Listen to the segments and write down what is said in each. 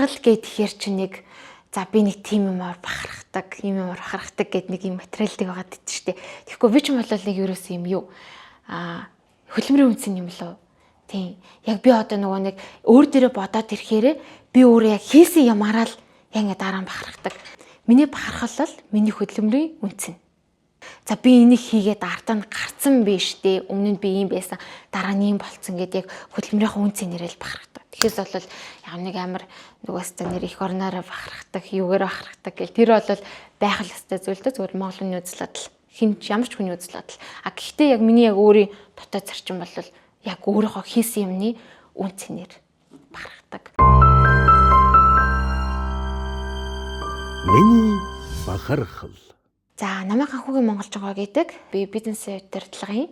бахархал гэхээр чи нэг за би нэг тим юмар бахархдаг, юм юмар бахархдаг гэд нэг юм материалдаг байгаа гэдэг чинь штэ. Тэгэхгүй би ч юм бол нэг ерөөс юм юу хөдөлмөрийн үнцэн юм лөө. Тийм. Яг би одоо нөгөө нэг өөр дээрээ бодоод ирэхээрээ би өөрөө яг хийсэн ямаараа л яг ингээ дараа нь бахархдаг. Миний бахархал бол миний хөдөлмөрийн үнцэн. За би энийг хийгээд артаа нь гарцсан биш дээ. Өмнө нь би ийм байсан. Дараа нь ийм болцсон гэдэг яг хөдөлмөрийнхөө үнцэнээрээ л бахархдаг. Тэгэхээс бол яг нэг амар нөгөөсөө нэр их орноор бахархдаг, юугаар бахархдаг гэл тэр бол байх л ёстой зүйл дээ. Зүгээр Монголын үзэл бодол. Хинч ямар ч хүний үзэл бодол. Гэхдээ яг миний яг өөрийн дотоод зарчим бол яг өөрийнхөө хийсэн юмны үнцэнээр бахархдаг. Миний бахархал. За намайг Анхуугийн Монголжгоо гэдэг. Би бизнес удирдлагын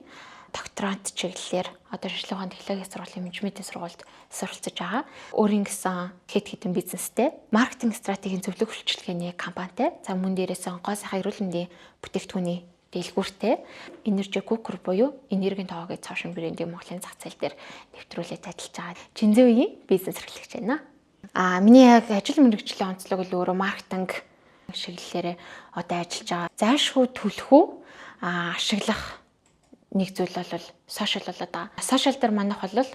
докторант чиглэлээр одоо шинжилгээ ухааны технологийн сургуулийн менежментийн сургуульд суралцж байгаа. Өөрийн гэсэн хэд хэдэн бизнестэй маркетинг стратегийн зөвлөх үйлчилгээний компанитай. За мөн дээрээс гоо сайхан эрүүл мэндийн бүтээгдэхүүний дэлгүүртэй Energy Cooker буюу энергийн тоогоо цаашин брендийг Монголын зах зээл дээр нэвтрүүлээд ажиллаж байгаа. Чинзэвийн бизнес эрхлэгч байна. Миний яг ажил мэргэжлийн онцлог л өөрөө маркетинг чиглэлээр одоо ажиллаж байгаа. Зайлшгүй төлхөө ашиглах нэг зүйл бол сошиал болоод байгаа. Сошиал дээр манайх бол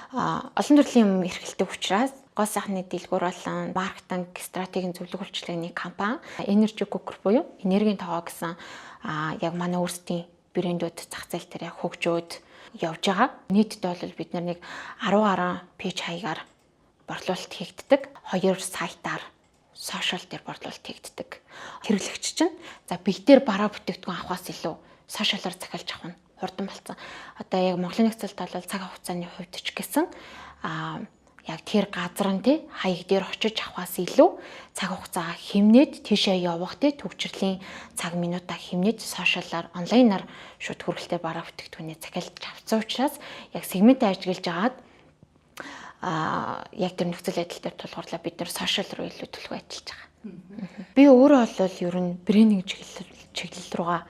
олон төрлийн юм эрхэлдэг учраас гоо сайхны дэлгүүр болон маркетинг стратегийн зөвлөх үйлчилгээний компани Energy Cooker буюу энергийн тоогоо гэсэн яг манай өөрсдийн брэндүүд зах зээл дээр хөгжөөд явж байгаа. Нийтдээ бол бид нэг 10 гаруй пэйж хаягаар борлуулалт хийгддэг. 2 сайтаар сошиал дээр борлуулалт хийгддэг. Хэрэглэгч чинь за бэлтээр бараа бүтээгдэхүүн авахаас илүү сошиалаар захиалж авах нь хурдан болсон. Одоо яг Монголын нөхцөлд бол цаг хугацааны хувьд ч гэсэн яг тэр газар нь хаяг дээр очиж авахаас илүү цаг хугацаа хэмнээд тийшээ явах төвчрлийн цаг минутаа хэмнээд сошиалаар онлайнаар шууд хүрэлтээр бараа бүтээгдэхүүнээ захиалж авсан учраас яг сегментээ ажиглаж агаад яг тэр нөхцөл байдал дээр тулгуурлаа бид нэр сошиал руу илүү төлөв ажиллаж байгаа. Би өөрөө бол ер нь брендинг чиглэл руугаа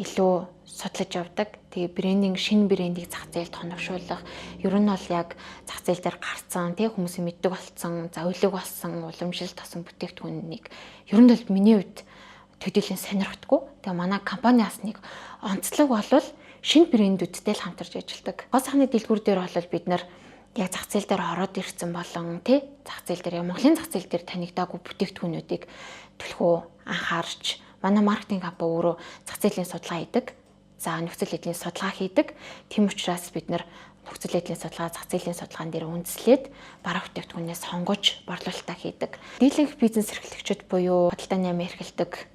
илүү судлаж явдаг. Тэгээ брендинг шинэ брендийг зах зээлд хоногшуулах ер нь бол яг зах зээл дээр гарцсан хүмүүсийн мэддэг болсон, завлэг болсон, уламжилт тасан бүтээгдэхүүнийг ер нь бол миний хувьд төдийлөн сонирхдаггүй. Тэгээ манай компаниас нэг онцлог бол шинэ брэндүүдтэй л хамтарч ажилладаг. Гол сайхны дэлгүүр дээр бол бид нар яг зах зээл дээр ороод ирсэн болон зах зээл дээр Монголын зах зээл дээр танигдаагүй бүтээгдэхүүнүүдийг төлхөө анхаарч манай маркетинг компани өөрөө зах зээлийн судалгаа хийдэг. За нөхцөл байдлын судалгаа хийдэг. Тийм учраас бид нар нөхцөл байдлын судалгаа, зах зээлийн судалгаан дээр үндэслээд бараа бүтээгдэхүүнээ сонгож борлуулалтаа хийдэг. Дийлэнх бизнес эрхлэгчид буюу худалдааны яам эрхэлдэг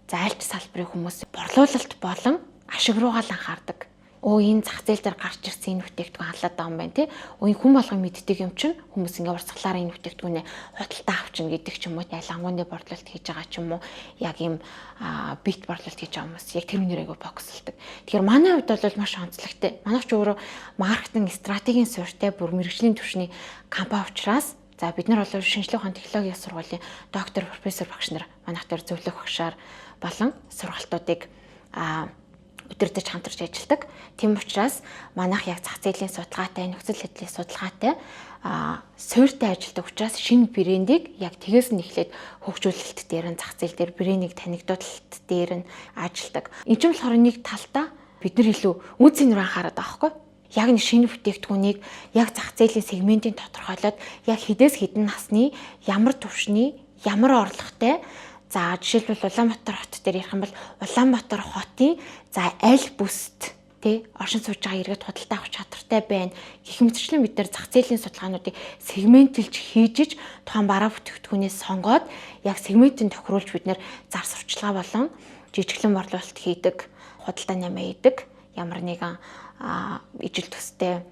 зайлч салбарын хүмүүс борлуулалт болон ашиг руугаа л анхаардаг. Энэ зах зээл дээр гарч ирсэн энэ бүтээгдэхүүн халаад байгаа юм байна энэ хүн болгон мэддэг юм чинь хүмүүс ингээ урсгалаараа энэ бүтээгдэхүүнээ худалдаа авчин гэдэг ч юм уу ялангуунаа борлуулалт хийж байгаа ч юм уу яг ийм бит борлуулалт хийж байгаа хүмүүс яг тэр үнээрээ фокуслдаг. Тэгэхээр манай хувьд бол маш онцлогтой. Манайх ч өөрөө маркетинг стратегийн суурьтай бүр мэргэжлийн түвшний компани учраас за бид нар бол шинжилгээ ухааны технологийн сургуулийн доктор профессор багш нар манайх дээр зөвлөх багшаар болон сургалтуудыг өдөртөж хамтарч ажилладаг. Тийм учраас манайх яг зах зээлийн судалгаатай, нөхцөл байдлын судалгаатай суурьтай ажилладаг учраас шинэ брендийг яг тэгээс нь эхлээд хөгжүүлэлт дээр нь зах зээл дээр брендийг танигдуулалт дээр нь ажилладаг. Энэ ч болохоор нэг талдаа бид нар илүү үнцэн рүү анхаарат байгаа байхгүй. Яг нэг шинэ бүтээгдэхүүнийг яг зах зээлийн сегментийн тодорхойлоод яг хэдээс хэдэн насны ямар түвшний ямар орлоготой. За жишээлбэл Улаанбаатар хот дээр ярих юм бол Улаанбаатар хотын за аль бүст оршин сууж байгаа иргэд худалдаа авах чадвартай байна. Гэх мэтчлэн бид нар зах зээлийн судалгаануудыг сегментэлж хийж тухайн бараа бүтээгдэхүүнээс сонгоод яг сегментийн тохируулж бид нар зар сурталчилгаа болон жижиглэн борлуулалт хийдэг, худалдааны яам хийдэг, ямар нэгэн ижил төстэй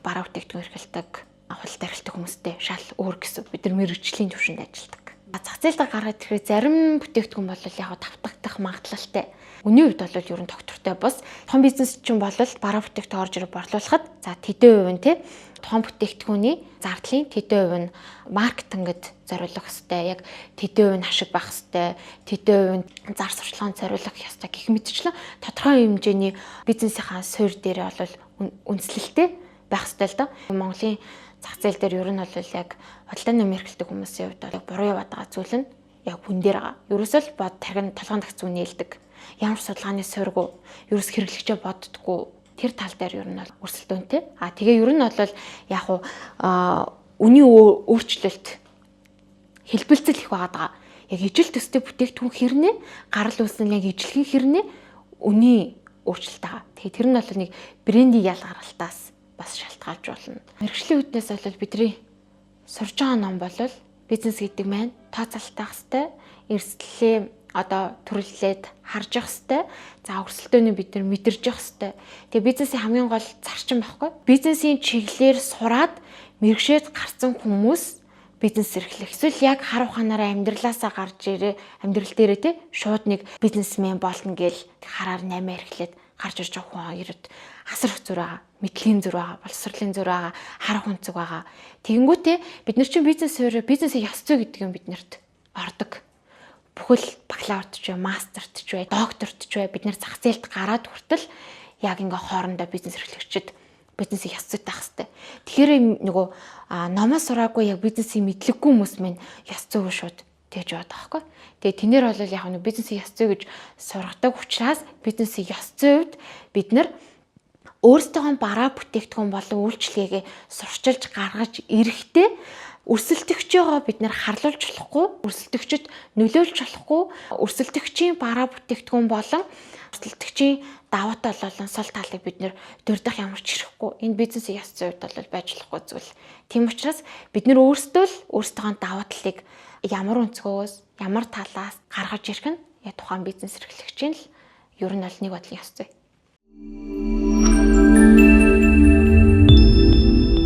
бараа бүтээгдэхүүн эрхэлдэг, худалдаа эрхэлдэг хүмүүстэй шал өөр гэсэн бид нар мэргэжлийн түвшинд ажилладаг. Зах зээл дээр гаргаад ирэхэд зарим бүтээгдэхүүн бол яг тавтагдах магадлалтай. Үний хувьд бол ер нь доктортой бус. Том бизнес чинь бол бараа бүтээгдэхүүн орж ирээ борлуулахад за тэдэн хувь нь том бүтээгдэхүүний зардлын тэдэн хувь нь маркетингд зориулах ёстой. Яг тэдэн хувь нь ашиг байх ёстой. Тэдэн хувь нь зар сурталчилгаанд зориулах ёстой. Гэх мэтчлэн тодорхой хэмжээний бизнесийнхаа суурь дээр бол үндэслэлтэй байх ёстой л доо. Монголын зах зээл дээр ер нь бол яг худалдааны нөмөр эрхэлдэг хүмүүсийн хувьд бол буруу яваад байгаа зүйл нь яг хүн дээр байгаа. Ерөөсөө л бод тархин толгойн тагц зүүн нээлдэг. Ямар судалгааны суурьгүй, ерөөс хэрэглэгчээ боддггүй. Тэр тал дээр ер нь бол өрсөлдөөнтэй. Тэгээ ер нь бол яг үний өөрчлөлт хэлбэлцэл их байгаа. Яг ижил төстэй бүтээгдэхүүн хэрнээ гарал үүснэ яг ижилхэн хэрнээ үний өөрчлөлт байгаа. Тэгэхээр тэр нь бол нэг брендийн ялгаралтаас бас шалтгаалж болно. Мэргэжлийн үүднээс бол бидний сурж байгаа ном бол бизнес гэдэг маань тооцоолттой хэвээр эрсдлээ төрөллээд харж явах хэвээр за өрсөлдөөний бид нар мэдэрж явах хэвээр. Тэгээ бизнесийн хамгийн гол зарчим багхгүй. Бизнесийн чиглэлээр сураад мэргэжээд гарсан хүмүүс бизнес эрхлэх. Эсвэл яг хар ухаанаараа амьдралаасаа гарч ирээ амьдрал дээрээ те шууд нэг бизнесмен болно гээл хараар 8 эрхлээд гарч ирж байгаа хүн ирээд асар их зүр байгаа, мэдлэгийн зүр байгаа, боловсролын зүр байгаа, харах үнцэг байгаа. Тэгэнгүүтээ бид нар чинь бизнес суурь, бизнесийн ёс зүй гэдэг юм биднэрт ордог. Бүхэл бакалаврт ч бай, мастерт ч бай, докторт ч бай бид нар зах зээлд гараад хүртэл яг ингээ хоорондоо бизнес эрхлэгчид бизнесийн ёс зүйтэй байх хэрэгтэй. Тэгэхээр нөгөө номоос сураагүй яг бизнесийн мэдлэггүй хүмүүс мань ёс зүйг шууд тэгж яваад байгаа байхгүй. Тэгээ тэнээр бол яг нэг бизнесийн ёс зүй гэж сургадаг учраас бизнесийн ёс зүйд бид нар өөрсдөө бараа бүтээгдэхүүн болон үйлчлэгээ сурчилж гаргаж ирэхдээ өрсөлдөгчөөгөө бид нар харлуулж болохгүй, өрсөлдөгчд нөлөөлж болохгүй, өрсөлдөгчийн бараа бүтээгдэхүүн болон өрсөлдөгчийн давуу тал болон сул талыг бид нэр дурдах ямар ч хэрэггүй. Энэ бизнесийн ёс зүйд бол байж болохгүй зүйл. Тийм учраас бид нар өөрсдөө л өөрсдөө давуу талыг ямар өнцгөөс, ямар талаас гаргаж ирэх нь тухайн бизнес эрхлэгчийн л ер нь бол нэг бодлын ёс зүй.